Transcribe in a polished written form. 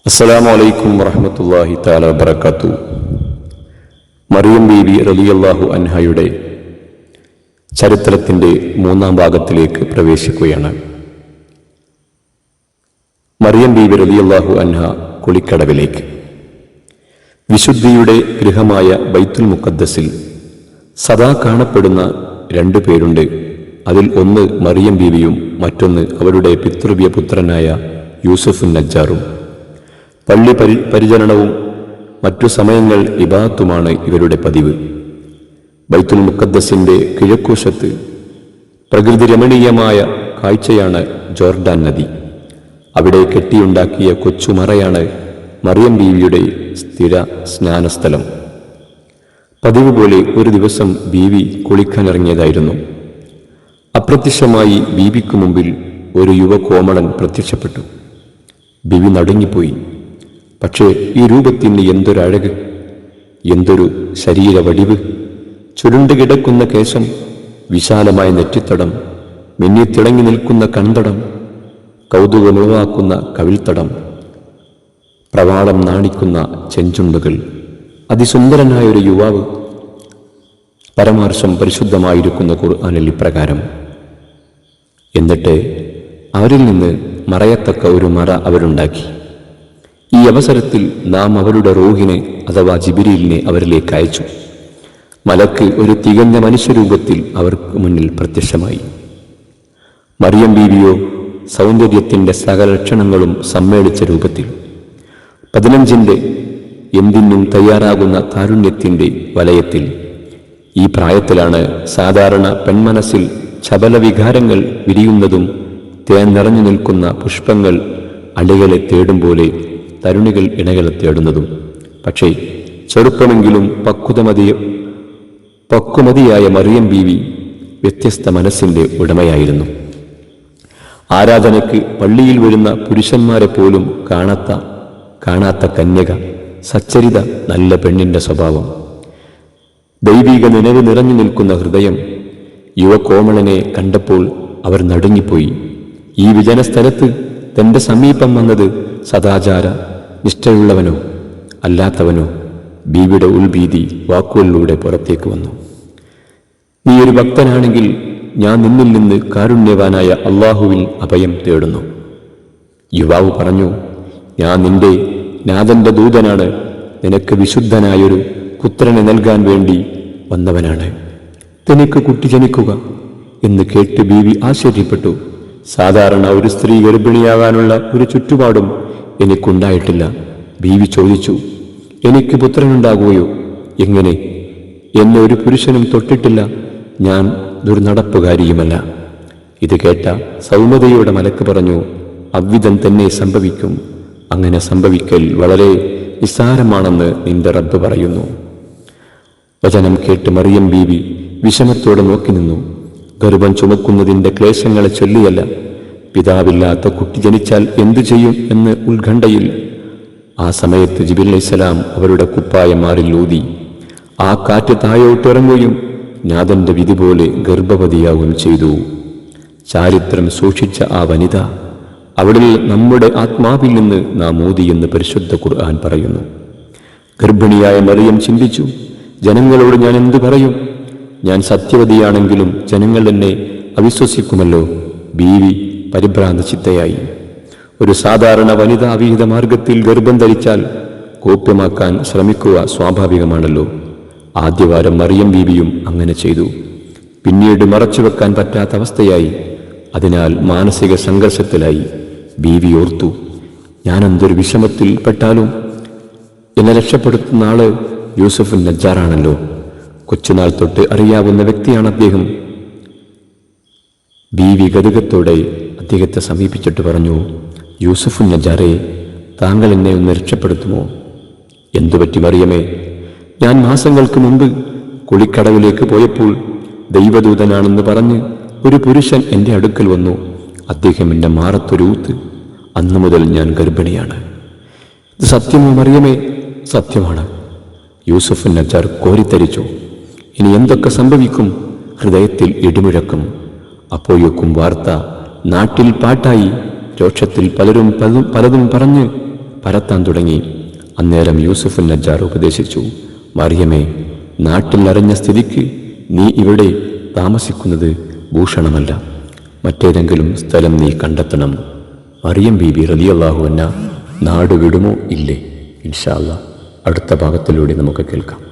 അസ്സലാമു അലൈക്കും വറഹ്മത്തുള്ളാഹി തആല വബറകാതുഹു. മറിയം ബീവി റളിയല്ലാഹു അൻഹയുടെ ചരിത്രത്തിൻ്റെ 3-ാം ഭാഗത്തിലേക്ക് പ്രവേശിക്കുകയാണ്. മറിയം ബീവി റളിയല്ലാഹു അൻഹ കുളിക്കടവിലേക്ക്. വിശുദ്ധിയുടെ ഗൃഹമായ ബൈത്തുൽ മുഖദ്ദസിൽ സദാ കാണപ്പെടുന്ന 2 പേരുണ്ട്. അതിൽ ഒന്ന് മറിയം ബീവിയും മറ്റൊന്ന് അവരുടെ പിതൃവ്യ പുത്രനായ യൂസുഫ് നജ്ജാറും. പള്ളി പരിചരണവും മറ്റു സമയങ്ങൾ ഇബാദത്തുമാണ് ഇവരുടെ പതിവ്. ബൈത്തുൽ മുഖദ്ദസിൻ്റെ കിഴക്കുവശത്ത് പ്രകൃതി രമണീയമായ കാഴ്ചയാണ് ജോർഡാൻ നദി. അവിടെ കെട്ടിയുണ്ടാക്കിയ കൊച്ചുമറയാണ് മറിയം ബീവിയുടെ സ്ഥിര സ്നാനസ്ഥലം. പതിവ് പോലെ ഒരു ദിവസം ബീവി കുളിക്കാനിറങ്ങിയതായിരുന്നു. അപ്രത്യക്ഷമായി ബീവിക്ക് മുമ്പിൽ ഒരു യുവകോമളൻ പ്രത്യക്ഷപ്പെട്ടു. ബീവി നടുങ്ങിപ്പോയി. പക്ഷേ ഈ രൂപത്തിന് എന്തൊരഴക്, എന്തൊരു ശരീരവടിവ്! ചുരുണ്ടുകിടക്കുന്ന കേശം, വിശാലമായ നെറ്റിത്തടം, മിന്നിത്തിളങ്ങി നിൽക്കുന്ന കൺതടം, കൗതുകമുളവാക്കുന്ന കവിൾത്തടം, പ്രവാളം നാണിക്കുന്ന ചെഞ്ചുണ്ടുകൾ. അതിസുന്ദരനായൊരു യുവാവ്. പരമാർശം പരിശുദ്ധമായിരിക്കുന്ന ഖുർആനിൽ ഇപ്രകാരം: എന്നിട്ട് അവരിൽ നിന്ന് മറയത്തക്ക ഒരു മറ അവരുണ്ടാക്കി. ഈ അവസരത്തിൽ നാം അവരുടെ റൂഹിനെ അഥവാ ജിബ്രീലിനെ അവരിലേക്ക് അയച്ചു. മലക്ക് ഒരു തികഞ്ഞ മനുഷ്യരൂപത്തിൽ അവർക്ക് മുന്നിൽ പ്രത്യക്ഷമായി. മറിയം ബീവിയോ സൗന്ദര്യത്തിൻ്റെ സകല ലക്ഷണങ്ങളും സമ്മേളിച്ച രൂപത്തിൽ, 15 എന്തിനും തയ്യാറാകുന്ന താരുണ്യത്തിൻ്റെ വലയത്തിൽ. ഈ പ്രായത്തിലാണ് സാധാരണ പെൺമനസ്സിൽ ചപല വികാരങ്ങൾ വിരിയുന്നതും തേൻ നിറഞ്ഞു നിൽക്കുന്ന പുഷ്പങ്ങൾ അണികളെ തേടും പോലെ തരുണികൾ ഇണകളെ തേടുന്നതും. പക്ഷേ ചെറുപ്പമെങ്കിലും പക്വമതിയായ മറിയം ബീവി വ്യത്യസ്ത മനസ്സിൻ്റെ ഉടമയായിരുന്നു. ആരാധനയ്ക്ക് പള്ളിയിൽ വരുന്ന പുരുഷന്മാരെ പോലും കാണാത്ത കന്യക, സച്ചരിത നല്ല പെണ്ണിൻ്റെ സ്വഭാവം, ദൈവിക നിലവ് നിറഞ്ഞു നിൽക്കുന്ന ഹൃദയം. യുവകോമളനെ കണ്ടപ്പോൾ അവർ നടുങ്ങിപ്പോയി. ഈ വിജനസ്ഥലത്ത് തൻ്റെ സമീപം വന്നത് സദാചാര നിഷ്ഠയുള്ളവനോ അല്ലാത്തവനോ? ബീവിയുടെ ഉൾഭീതി വാക്കുകളിലൂടെ പുറത്തേക്ക് വന്നു. നീ ഒരു ഭക്തനാണെങ്കിൽ ഞാൻ നിന്നിൽ നിന്ന് കാരുണ്യവാനായ അള്ളാഹുവിൽ അഭയം തേടുന്നു. യുവാവ് പറഞ്ഞു: ഞാൻ നിന്റെ നാഥന്റെ ദൂതനാണ്. നിനക്ക് വിശുദ്ധനായൊരു പുത്രനെ നൽകാൻ വേണ്ടി വന്നവനാണ്. തനിക്ക് കുട്ടി ജനിക്കുക എന്ന് കേട്ട് ബീവി ആശ്ചര്യപ്പെട്ടു. സാധാരണ ഒരു സ്ത്രീ ഗർഭിണിയാകാനുള്ള ഒരു ചുറ്റുപാടും എനിക്കുണ്ടായിട്ടില്ല. ബീവി ചോദിച്ചു: എനിക്ക് പുത്രനുണ്ടാകുകയോ? എങ്ങനെ? എന്നെ ഒരു പുരുഷനും തൊട്ടിട്ടില്ല. ഞാൻ ദുർനടപ്പുകാരിയുമല്ല. ഇത് കേട്ട സൗമ്യതയോടെ മലക്ക് പറഞ്ഞു: അவ்விதം തന്നെ സംഭവിക്കും. അങ്ങനെ സംഭവിക്കൽ വളരെ നിസ്സാരമാണെന്ന് നിന്റെ റബ്ബ് പറയുന്നു. വചനം കേട്ട് മറിയം ബീവി വിഷമത്തോടെ നോക്കി നിന്നു. ഗർഭം ചുമക്കുന്നതിൻ്റെ ക്ലേശങ്ങളെ ചൊല്ലിയല്ല, പിതാവില്ലാത്ത കുട്ടി ജനിച്ചാൽ എന്തു ചെയ്യും എന്ന് ഉത്കണ്ഠയിൽ. ആ സമയത്ത് ജിബ്രീൽ അലൈഹിസ്സലാം അവരുടെ കുപ്പായം മാറിൽ ഊതി. ആ കാറ്റ് താഴോട്ടിറങ്ങുകയും നാഥന്റെ വിധി പോലെ ഗർഭവതിയാവുകയും ചെയ്തു. ചാരിത്രം സൂക്ഷിച്ച ആ വനിത, അവിടെ നമ്മുടെ ആത്മാവിൽ നിന്ന് നാം ഊതി എന്ന് പരിശുദ്ധ ഖുർആൻ പറയുന്നു. ഗർഭിണിയായ മറിയം ചിന്തിച്ചു: ജനങ്ങളോട് ഞാൻ എന്തു പറയും? ഞാൻ സത്യവതിയാണെങ്കിലും ജനങ്ങൾ എന്നെ അവിശ്വസിക്കുമല്ലോ. ബീവി പരിഭ്രാന്ത ചിത്തയായി. ഒരു സാധാരണ വനിത അവിഹിത മാർഗത്തിൽ ഗർഭം ധരിച്ചാൽ ഗോപ്യമാക്കാൻ ശ്രമിക്കുക സ്വാഭാവികമാണല്ലോ. ആദ്യവാരം മറിയം ബീവിയും അങ്ങനെ ചെയ്തു. പിന്നീട് മറച്ചുവെക്കാൻ പറ്റാത്ത അവസ്ഥയായി. അതിനാൽ മാനസിക സംഘർഷത്തിലായി. ബീവി ഓർത്തു: ഞാൻ എന്തൊരു വിഷമത്തിൽ പെട്ടാലും എന്നെ രക്ഷപ്പെടുത്തുന്ന ആള് യൂസുഫ് നജ്ജാറാണല്ലോ. കൊച്ചുനാൾ തൊട്ട് അറിയാവുന്ന വ്യക്തിയാണ് അദ്ദേഹം. ബീവി ഗദ്ഗതത്തോടെ അദ്ദേഹത്തെ സമീപിച്ചിട്ട് പറഞ്ഞു: യൂസുഫ് നജ്ജാറെ, താങ്കൾ എന്നെ ഒന്ന് രക്ഷപ്പെടുത്തുമോ? എന്തുപറ്റി മറിയമേ? ഞാൻ മാസങ്ങൾക്ക് മുമ്പ് കുളിക്കടവിലേക്ക് പോയപ്പോൾ ദൈവദൂതനാണെന്ന് പറഞ്ഞ് ഒരു പുരുഷൻ എൻ്റെ അടുക്കൽ വന്നു. അദ്ദേഹം എൻ്റെ മാറത്തൊരൂത്ത്. അന്നു മുതൽ ഞാൻ ഗർഭിണിയാണ്. ഇത് സത്യമോ മറിയമേ? സത്യമാണ്. യൂസുഫ് നജ്ജാർ കോരിത്തരിച്ചു. ഇനി എന്തൊക്കെ സംഭവിക്കും? ഹൃദയത്തിൽ ഇടിമുഴക്കം. അപ്പോഴേക്കും വാർത്ത നാട്ടിൽ പാട്ടായി. രോക്ഷത്തിൽ പലരും പലതും പറഞ്ഞ് പരത്താൻ തുടങ്ങി. അന്നേരം യൂസുഫ് നജ്ജാർ ഉപദേശിച്ചു, മറിയമേ, നാട്ടിൽ അറിഞ്ഞ സ്ഥിതിക്ക് നീ ഇവിടെ താമസിക്കുന്നത് ഭൂഷണമല്ല. മറ്റേതെങ്കിലും സ്ഥലം നീ കണ്ടെത്തണം. മറിയം ബീബി റളിയല്ലാഹു അൻഹ നാട് വിടുമോ ഇല്ലേ? ഇൻഷാ അല്ലാഹ് അടുത്ത ഭാഗത്തിലൂടെ നമുക്ക് കേൾക്കാം.